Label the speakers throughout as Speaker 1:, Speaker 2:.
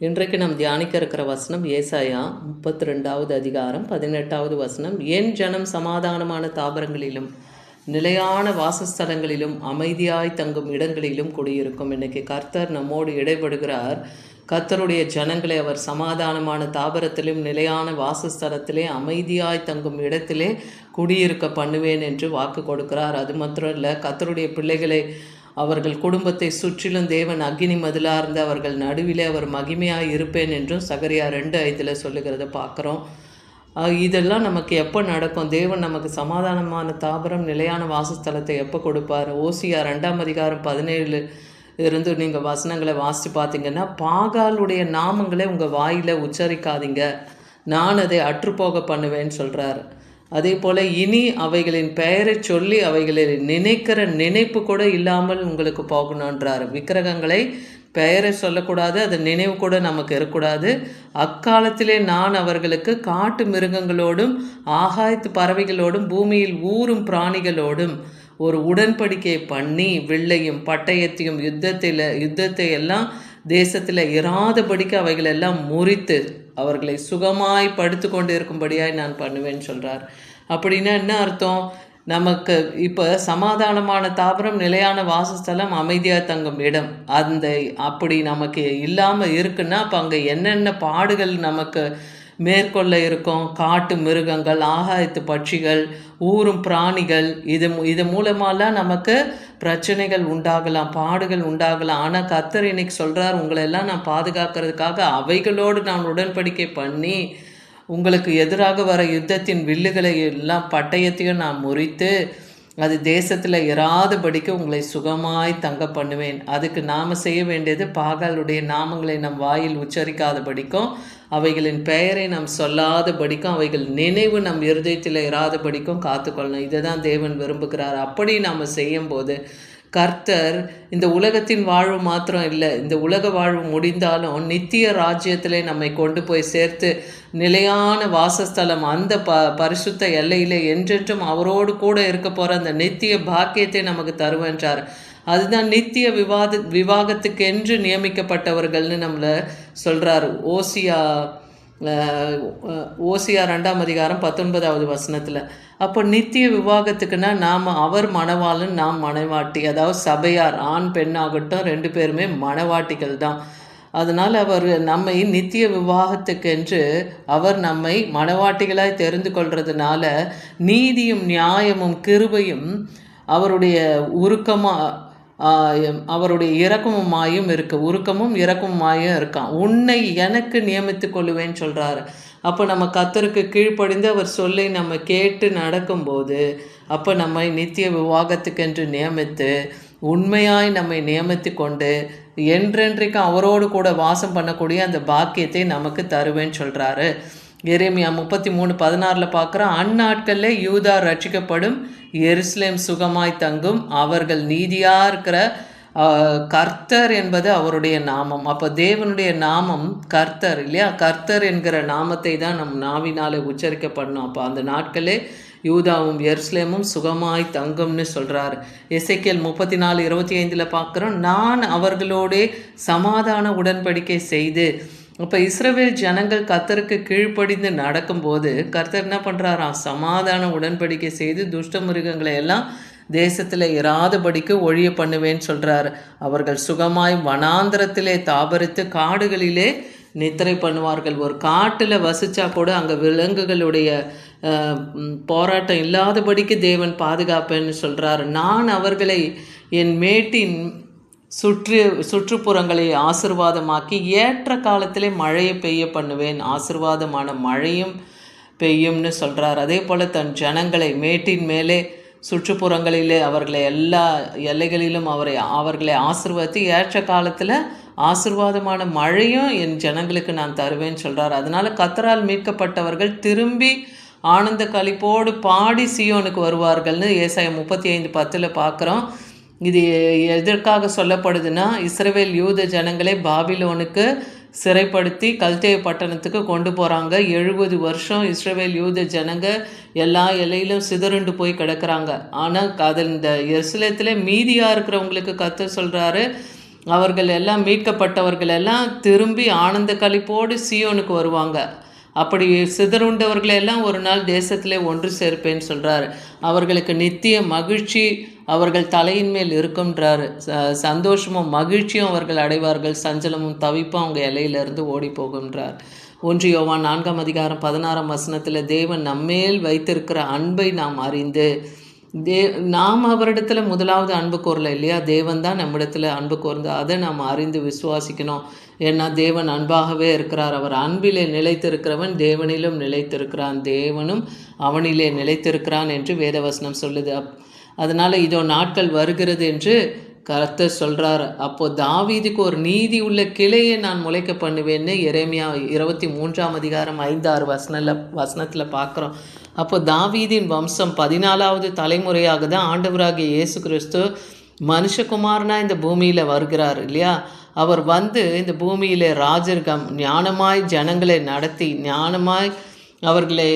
Speaker 1: இன்றைக்கு நாம் தியானிக்க இருக்கிற வசனம் ஏசாயா 32வது அதிகாரம் 18வது வசனம். என் ஜனம் சமாதானமான தாவரங்களிலும் நிலையான வாசஸ்தலங்களிலும் அமைதியாய் தங்கும் இடங்களிலும் குடியிருக்கும். இன்னைக்கு கர்த்தர் நம்மோடு இடைபடுகிறார். கர்த்தருடைய ஜனங்களை அவர் சமாதானமான தாவரத்திலும் நிலையான வாசஸ்தலத்திலே அமைதியாய் தங்கும் இடத்திலே குடியிருக்க பண்ணுவேன் என்று வாக்கு கொடுக்கிறார். அது மாத்திரம் இல்லை, கர்த்தருடைய பிள்ளைகளை அவர்கள் குடும்பத்தை சுற்றிலும் தேவன் அக்கினி மதிலாக இருந்து அவர்கள் நடுவிலே அவர் மகிமையாக இருப்பேன் என்றும் சகரியா 2:5 சொல்லுகிறத பார்க்குறோம். இதெல்லாம் நமக்கு எப்போ நடக்கும்? தேவன் நமக்கு சமாதானமான தாபரம் நிலையான வாசஸ்தலத்தை எப்போ கொடுப்பார்? ஓசியா 2ஆம் அதிகாரம் 17 இருந்து நீங்கள் வசனங்களை வாசித்து பார்த்தீங்கன்னா, பாகாலுடைய நாமங்களை உங்கள் வாயில் உச்சரிக்காதீங்க, நான் அதை அற்றுப்போக பண்ணுவேன்னு சொல்கிறார். அதே போல் இனி அவைகளின் பெயரை சொல்லி அவைகளை நினைக்கிற நினைப்பு கூட இல்லாமல் உங்களுக்கு போகணுன்றார். விக்கிரகங்களை பெயரை சொல்லக்கூடாது, அது நினைவு கூட நமக்கு இருக்கக்கூடாது. அக்காலத்திலே நான் அவர்களுக்கு காட்டு மிருகங்களோடும் ஆகாயத்து பறவைகளோடும் பூமியில் ஊறும் ஒரு உடன்படிக்கை பண்ணி வில்லையும் பட்டயத்தையும் யுத்தத்தை எல்லாம் தேசத்தில் இராதபடிக்கு அவைகளெல்லாம் முறித்து அவர்களை சுகமாய் படுத்து கொண்டு இருக்கும்படியாய் நான் பண்ணுவேன்னு சொல்கிறார். அப்படின்னா என்ன அர்த்தம்? நமக்கு இப்போ சமாதானமான தாபரம் நிலையான வாசஸ்தலம் அமைதியாக தங்கும் இடம் அப்படி நமக்கு இல்லாமல் இருக்குன்னா அப்போ அங்கே என்னென்ன பாடுகள் நமக்கு மேற்கொள்ள இருக்கும்? காட்டு மிருகங்கள், ஆகாயத்து பட்சிகள், ஊறும் பிராணிகள், இது மூலமாலாம் நமக்கு பிரச்சனைகள் உண்டாகலாம், பாடுகள் உண்டாகலாம். ஆனால் கர்த்தர் இன்னைக்கு சொல்கிறார், உங்களெல்லாம் நான் பாதுகாக்கிறதுக்காக அவைகளோடு நான் உடன்படிக்கை பண்ணி உங்களுக்கு எதிராக வர யுத்தத்தின் வில்லுகளை எல்லாம் பட்டயத்தையும் நான் முறித்து அது தேசத்தில் இராதபடிக்கு உங்களை சுகமாய் தங்க பண்ணுவேன். அதுக்கு நாம் செய்ய வேண்டியது பாகாலுடைய நாமங்களை நம் வாயில் உச்சரிக்காதபடிக்கும் அவைகளின் பெயரை நாம் சொல்லாதபடிக்கும் அவைகள் நினைவு நம் இருதயத்தில் இராதபடிக்கும் காத்துக்கொள்ளணும். இதை தான் தேவன் விரும்புகிறார். அப்படி நாம் செய்யும்போது கர்த்தர் இந்த உலகத்தின் வாழ்வு மாத்திரம் இல்லை, இந்த உலக வாழ்வு முடிந்தாலும் நித்திய ராஜ்யத்திலே நம்மை கொண்டு போய் சேர்த்து நிலையான வாசஸ்தலம் அந்த பரிசுத்த எல்லையிலே என்றென்றும் அவரோடு கூட இருக்க போகிற அந்த நித்திய பாக்கியத்தை நமக்கு தருவென்றார். அதுதான் நித்திய விவாகத்துக்கென்று நியமிக்கப்பட்டவர்கள்னு நம்மளை சொல்கிறார். ஓசியா 2ஆம் அதிகாரம் 19வது வசனத்தில். அப்போ நித்திய விவாகத்துக்குன்னா நாம் அவர் மணவாளன், நாம் மணவாட்டி. அதாவது சபையார் ஆண் பெண்ணாகட்டும் 2 பேருமே மணவாட்டிகள் தான். அதனால் அவர் நம்மை நித்திய விவாகத்துக்கென்று அவர் நம்மை மணவாட்டிகளாய் தெரிந்து கொள்றதுனால நீதியும் நியாயமும் கிருபையும் அவருடைய அவருடைய இரக்கமுமாயும் இரக்கமுமாயும் இருக்கான். உன்னை எனக்கு நியமித்து கொள்ளுவேன்னு சொல்கிறாரு. அப்போ நம்ம கர்த்தருக்கு கீழ்ப்படிந்து அவர் சொல்லி நம்ம கேட்டு நடக்கும்போது அப்போ நம்மை நித்திய விவாகத்துக்கென்று நியமித்து உண்மையாய் நம்மை நியமித்து கொண்டு என்றென்றைக்கும் அவரோடு கூட வாசம் பண்ணக்கூடிய அந்த பாக்கியத்தை நமக்கு தருவேன்னு சொல்கிறாரு. எரேமியா 33:16 பார்க்குறோம், அந்நாட்களில் யூதா ரட்சிக்கப்படும், எருசலேம் சுகமாய் தங்கும், அவர்கள் நீதியாக இருக்கிற கர்த்தர் என்பது அவருடைய நாமம். அப்போ தேவனுடைய நாமம் கர்த்தர் இல்லையா? கர்த்தர் என்கிற நாமத்தை தான் நம் நாவினாலே உச்சரிக்கப்படணும். அப்போ அந்த நாட்களே யூதாவும் எருசலேமும் சுகமாய் தங்கும்னு சொல்கிறார். எசேக்கியேல் 34:25 பார்க்குறோம், நான் அவர்களோடே சமாதான உடன்படிக்கை செய்து. இப்போ இஸ்ரவேல் ஜனங்கள் கர்த்தருக்கு கீழ்ப்படிந்து நடக்கும்போது கர்த்தர் என்ன பண்ணுறாராம்? சமாதான உடன்படிக்கை செய்து துஷ்ட மிருகங்களை எல்லாம் தேசத்தில் இராதபடிக்கு ஒழிய பண்ணுவேன்னு சொல்கிறார். அவர்கள் சுகமாய் வனாந்திரத்திலே தாபரித்து காடுகளிலே நித்திரை பண்ணுவார்கள். ஒரு காட்டில் வசித்தா கூட அங்கே விலங்குகளுடைய போராட்டம் இல்லாதபடிக்கு தேவன் பாதுகாப்பேன்னு சொல்கிறார். நான் அவர்களை என் மேட்டின் சுற்றுப்புறங்களை ஆசிர்வாதமாக்கி ஏற்ற காலத்திலே மழையை பெய்ய பண்ணுவேன், ஆசிர்வாதமான மழையும் பெய்யும்னு சொல்கிறார். அதே போல் தன் ஜனங்களை மேட்டின் மேலே சுற்றுப்புறங்களிலே அவர்களை எல்லா எல்லைகளிலும் அவர்களை ஆசிர்வதித்து ஏற்ற காலத்தில் ஆசிர்வாதமான மழையும் என் ஜனங்களுக்கு நான் தருவேன்னு சொல்கிறார். அதனால் கர்த்தரால் மீட்கப்பட்டவர்கள் திரும்பி ஆனந்த களிப்போடு பாடி சீயோனுக்கு வருவார்கள்னு ஏசாயா 35:10 பார்க்குறோம். இது எதற்காக சொல்லப்படுதுன்னா, இஸ்ரவேல் யூத ஜனங்களை பாபிலோனுக்கு சிறைப்படுத்தி கல்தேய பட்டணத்துக்கு கொண்டு போகிறாங்க. 70 வருஷம் இஸ்ரவேல் யூத ஜனங்க எல்லா எல்லையிலும் சிதறுண்டு போய் கிடக்கிறாங்க. ஆனால் அதில் இந்த எருசலேத்தில் மீதியாக இருக்கிறவங்களுக்கு கர்த்தர் சொல்கிறாரு, அவர்கள் எல்லாம் மீட்கப்பட்டவர்கள் எல்லாம் திரும்பி ஆனந்த களிப்போடு சீயோனுக்கு வருவாங்க. அப்படி சிதறுண்டவர்களை எல்லாம் ஒரு நாள் தேசத்திலே ஒன்று சேர்ப்பேன்னு சொல்கிறார். அவர்களுக்கு நித்திய மகிழ்ச்சி அவர்கள் தலையின் மேல் இருக்கும்ன்றாரு. சந்தோஷமும் மகிழ்ச்சியும் அவர்கள் அடைவார்கள், சஞ்சலமும் தவிப்பும் அவங்க இலையிலிருந்து ஓடி போகுன்றார். 1 யோவான் 4ஆம் அதிகாரம் 16ஆம் வசனத்தில் தேவன் நம்மேல் வைத்திருக்கிற அன்பை நாம் அறிந்து நாம் அவரிடத்துல முதலாவது அன்பு கூறல இல்லையா, தேவன் தான் நம்மிடத்துல அன்பு கூர்ந்து அதை நாம் அறிந்து விசுவாசிக்கணும். ஏன்னா தேவன் அன்பாகவே இருக்கிறார். அவர் அன்பிலே நிலைத்திருக்கிறவன் தேவனிலும் நிலைத்திருக்கிறான், தேவனும் அவனிலே நிலைத்திருக்கிறான் என்று வேதவசனம் சொல்லுது. அதனால் இதோ நாட்கள் வருகிறது என்று கர்த்தர் சொல்கிறார். அப்போது தாவீதுக்கு ஒரு நீதி உள்ள கிளையை நான் முளைக்க பண்ணுவேன்னு எரேமியா 23ஆம் அதிகாரம் 5-6 வசனத்தில் பார்க்குறோம். அப்போ தாவீதின் வம்சம் 14வது தலைமுறையாக தான் ஆண்டவராகிய இயேசு கிறிஸ்து மனுஷகுமாரனா இந்த பூமியில் வருகிறார் இல்லையா. அவர் வந்து இந்த பூமியில் ராஜரிகம் ஞானமாய் ஜனங்களை நடத்தி ஞானமாய் அவர்களை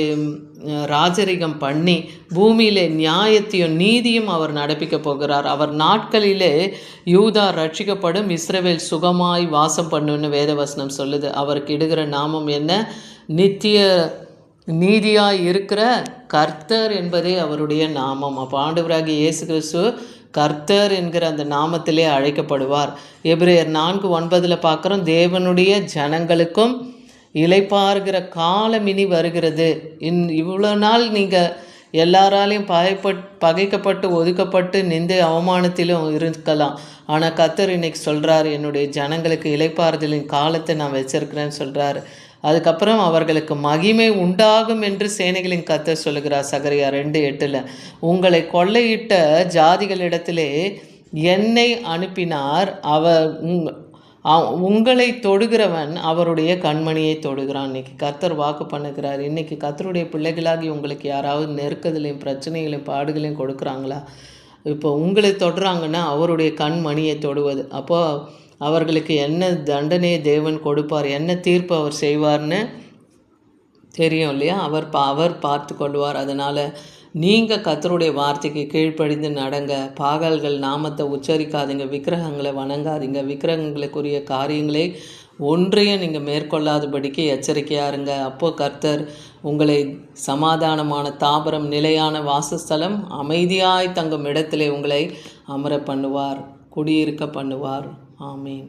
Speaker 1: ராஜரிகம் பண்ணி பூமியிலே நியாயத்தையும் நீதியும் அவர் நடப்பிக்க போகிறார். அவர் நாட்களிலே யூதா ரட்சிக்கப்படும், இஸ்ரவேல் சுகமாய் வாசம் பண்ணுன்னு வேதவசனம் சொல்லுது. அவருக்கு இடுகிற நாமம் என்ன? நித்திய நீதியாய் இருக்கிற கர்த்தர் என்பதே அவருடைய நாமம். அப்போ ஆண்டவராகிய இயேசு கிறிஸ்து கர்த்தர் என்கிற அந்த நாமத்திலே அழைக்கப்படுவார். எபிரேயர் 4:9 பார்க்குறோம், தேவனுடைய ஜனங்களுக்கும் இளைப்பாறுகிற காலம் இனி வருகிறது. இவ்வளோ நாள் நீங்கள் எல்லாராலையும் பகைக்கப்பட்டு ஒதுக்கப்பட்டு நிந்தை அவமானத்திலும் இருக்கலாம். ஆனால் கர்த்தர் இன்னைக்கு சொல்கிறார், என்னுடைய ஜனங்களுக்கு இளைப்பாறுதலின் காலத்தை நான் வச்சிருக்கிறேன்னு சொல்கிறார். அதுக்கப்புறம் அவர்களுக்கு மகிமை உண்டாகும் என்று சேனைகளின் கர்த்தர் சொல்லுகிறார். சகரியா 2:8. உங்களை கொள்ளையிட்ட ஜாதிகளிடத்திலே என்னை அனுப்பினார், உங்களை தொடுகிறவன் அவருடைய கண்மணியை தொடுகிறான். இன்றைக்கி கர்த்தர் வாக்கு பண்ணுகிறார். இன்றைக்கி கர்த்தருடைய பிள்ளைகளாகி உங்களுக்கு யாராவது நெருக்கதிலையும் பிரச்சனைகளையும் பாடுகளையும் கொடுக்குறாங்களா? இப்போ உங்களை தொடுறாங்கன்னா அவருடைய கண்மணியை தொடுவது. அப்போது அவர்களுக்கு என்ன தண்டனையை தேவன் கொடுப்பார், என்ன தீர்ப்பு அவர் செய்வார்னு தெரியும் இல்லையா. அவர் பார்த்து கொள்வார். அதனால் நீங்கள் கர்த்தருடைய வார்த்தைக்கு கீழ்ப்படிந்து நடங்க. பாகால்கள் நாமத்தை உச்சரிக்காதீங்க, விக்கிரகங்களை வணங்காதீங்க, விக்கிரகங்களுக்குரிய காரியங்களை ஒன்றையும் நீங்கள் மேற்கொள்ளாதபடிக்கு எச்சரிக்கையாக இருங்க. அப்போது கர்த்தர் உங்களை சமாதானமான தாபரம், நிலையான வாசஸ்தலம், அமைதியாய் தங்கும் இடத்திலே உங்களை அமர பண்ணுவார், குடியிருக்க பண்ணுவார். ஆமீன்.